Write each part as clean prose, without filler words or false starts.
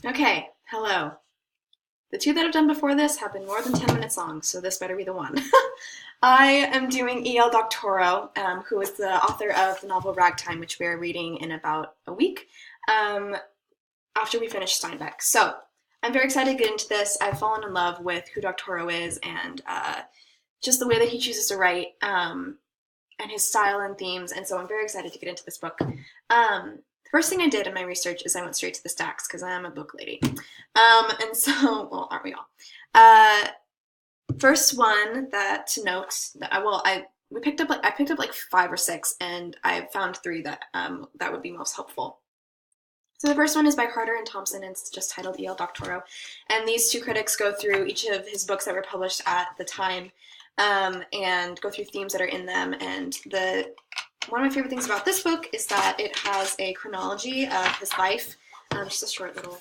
Okay, hello. The two that I've done before this have been more than 10 minutes long, so this better be the one. I am doing E.L. Doctorow, who is the author of the novel Ragtime, which we are reading in about a week um, after we finish Steinbeck. So I'm very excited to get into this. I've fallen in love with who Doctorow is and just the way that he chooses to write and his style and themes, and so I'm very excited to get into this book. The first thing I did in my research is I went straight to the stacks because I am a book lady. And so, well, aren't we all? Uh, First one that to note that I picked up like five or six, and I found three that that would be most helpful. So the first one is by Carter and Thompson, and it's just titled E.L. Doctorow. And these two critics go through each of his books that were published at the time and go through themes that are in them. And one of my favorite things about this book is that it has a chronology of his life, just a short little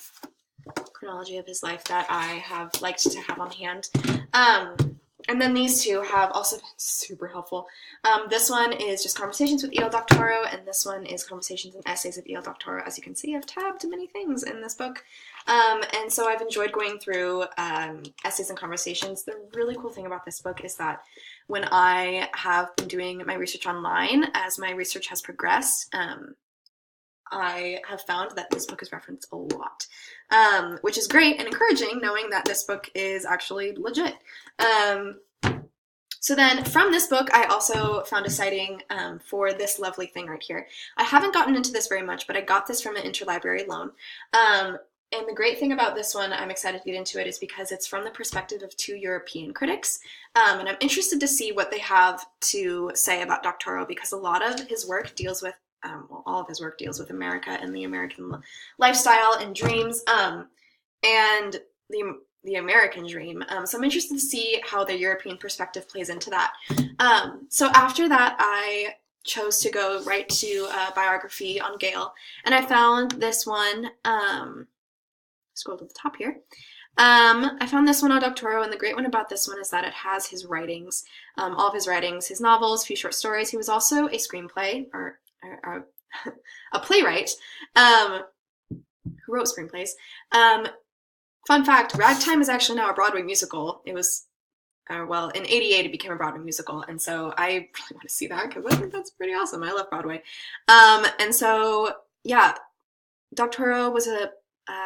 chronology of his life that I have liked to have on hand. And then these two have also been super helpful. This one is just Conversations with E.L. Doctorow, and this one is Conversations and Essays of E.L. Doctorow. As you can see, I've tabbed many things in this book. And so I've enjoyed going through essays and conversations. The really cool thing about this book is that when I have been doing my research online, as my research has progressed, I have found that this book is referenced a lot, which is great and encouraging, knowing that this book is actually legit. So then from this book, I also found a citing for this lovely thing right here. I haven't gotten into this very much, but I got this from an interlibrary loan. And the great thing about this one, I'm excited to get into it, is because it's from the perspective of two European critics. And I'm interested to see what they have to say about Doctorow, because a lot of his work deals with all of his work deals with America and the American lifestyle and dreams, and the American dream. So I'm interested to see how the European perspective plays into that. So after that, I chose to go right to a biography on Gale, and I found this one. Scroll to the top here. I found this one on Doctorow, and the great one about this one is that it has his writings, all of his writings, his novels, a few short stories. He was also a screenplay, or a playwright who wrote screenplays. Fun fact, Ragtime is actually now a Broadway musical. It was, well, in '88 it became a Broadway musical, and so I really want to see that because I think that's pretty awesome. I love Broadway. And so, yeah, Doctorow was a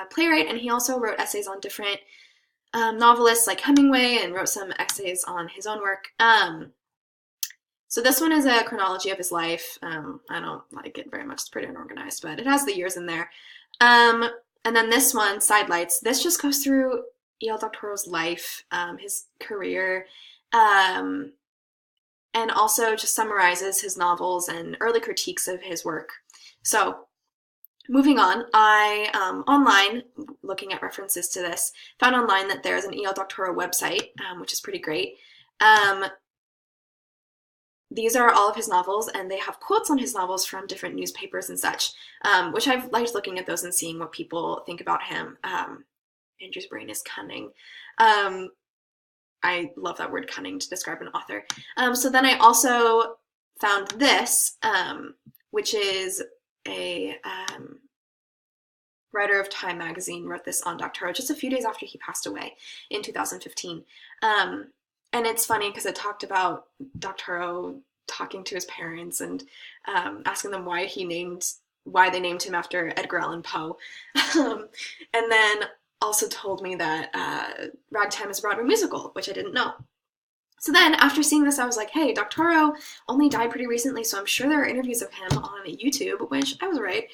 playwright, and he also wrote essays on different novelists like Hemingway, and wrote some essays on his own work. So this one is a chronology of his life. I don't like it very much. It's pretty unorganized, but it has the years in there. And then this one, Sidelights, this just goes through E.L. Doctorow's life, his career, and also just summarizes his novels and early critiques of his work. So moving on, I, online, looking at references to this, found online that there's an E.L. Doctorow website, which is pretty great. These are all of his novels, and they have quotes on his novels from different newspapers and such, which I've liked looking at those and seeing what people think about him. Andrew's brain is cunning. I love that word cunning to describe an author. So then I also found this, which is a writer of Time magazine wrote this on Doctorow just a few days after he passed away in 2015. And it's funny because it talked about Doctorow talking to his parents and asking them why they named him after Edgar Allan Poe. And then also told me that Ragtime is a Broadway musical, which I didn't know. So then after seeing this, I was like, hey, Doctorow only died pretty recently, so I'm sure there are interviews of him on YouTube, which I was right.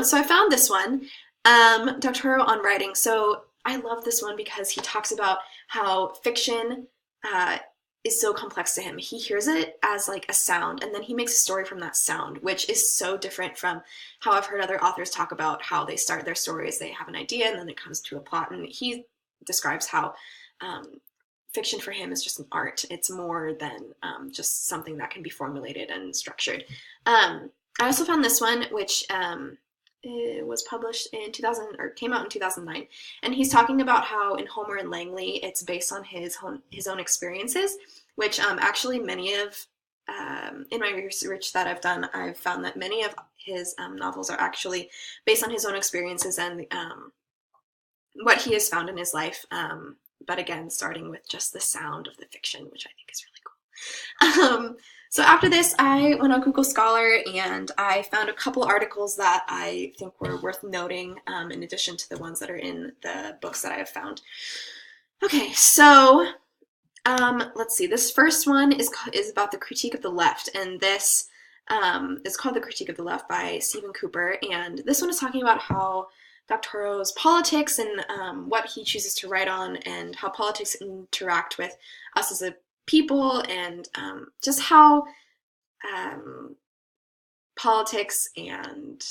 So I found this one, Doctorow on Writing. So I love this one because he talks about how fiction is so complex to him. He hears it as like a sound, and then he makes a story from that sound, which is so different from how I've heard other authors talk about how they start their stories. They have an idea, and then it comes to a plot, and he describes how fiction for him is just an art. It's more than just something that can be formulated and structured. I also found this one, which it was published in 2000, or came out in 2009, and he's talking about how in Homer and Langley it's based on his own experiences, which actually many of in my research that I've done, I've found that many of his novels are actually based on his own experiences, and what he has found in his life. But again, starting with just the sound of the fiction, which I think is really cool. So after this, I went on Google Scholar and I found a couple articles that I think were worth noting, in addition to the ones that are in the books that I have found. Okay, so let's see. This first one is about the critique of the left, and this is called The Critique of the Left by Stephen Cooper. And this one is talking about how Doctorow's politics and what he chooses to write on, and how politics interact with us as a people, and just how politics and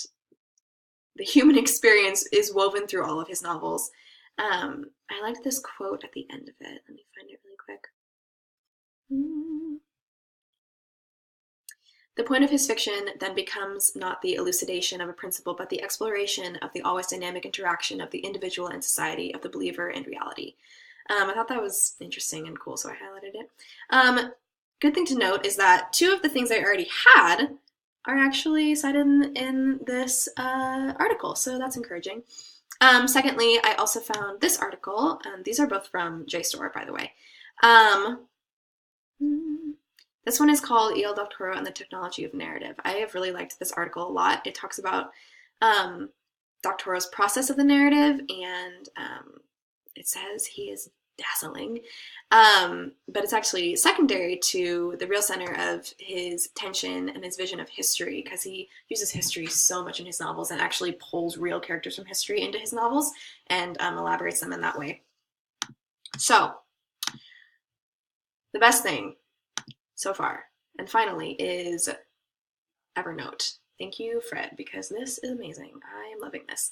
the human experience is woven through all of his novels. I liked this quote at the end of it. Let me find it really quick. The point of his fiction then becomes not the elucidation of a principle, but the exploration of the always dynamic interaction of the individual and society, of the believer and reality. I thought that was interesting and cool, so I highlighted it. Good thing to note is that two of the things I already had are actually cited in this article, so that's encouraging. Secondly, I also found this article. These are both from JSTOR, by the way. This one is called E.L. Doctorow and the Technology of Narrative. I have really liked this article a lot. It talks about Doctorow's process of the narrative, and it says he is dazzling, but it's actually secondary to the real center of his tension and his vision of history, because he uses history so much in his novels and actually pulls real characters from history into his novels and elaborates them in that way. So, the best thing so far, and finally, is Evernote. Thank you, Fred, because this is amazing. I am loving this.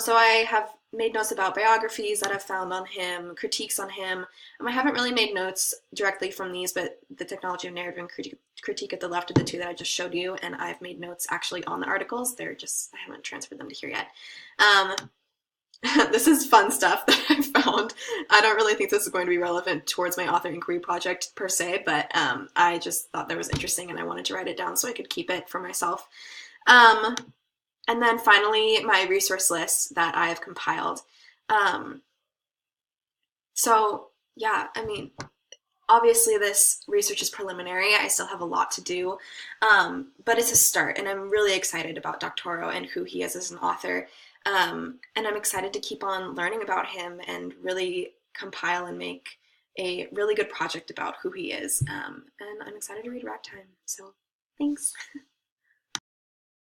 So I have made notes about biographies that I've found on him, critiques on him. I haven't really made notes directly from these, but The Technology of Narrative and Critique at the Left are the two that I just showed you, and I've made notes actually on the articles. They're just, I haven't transferred them to here yet. This is fun stuff that I found. I don't really think this is going to be relevant towards my author inquiry project per se, but I just thought that was interesting and I wanted to write it down so I could keep it for myself. And then finally, my resource list that I have compiled. So yeah, I mean, obviously this research is preliminary. I still have a lot to do, but it's a start, and I'm really excited about Doctorow and who he is as an author. And I'm excited to keep on learning about him and really compile and make a really good project about who he is. And I'm excited to read Ragtime. So thanks.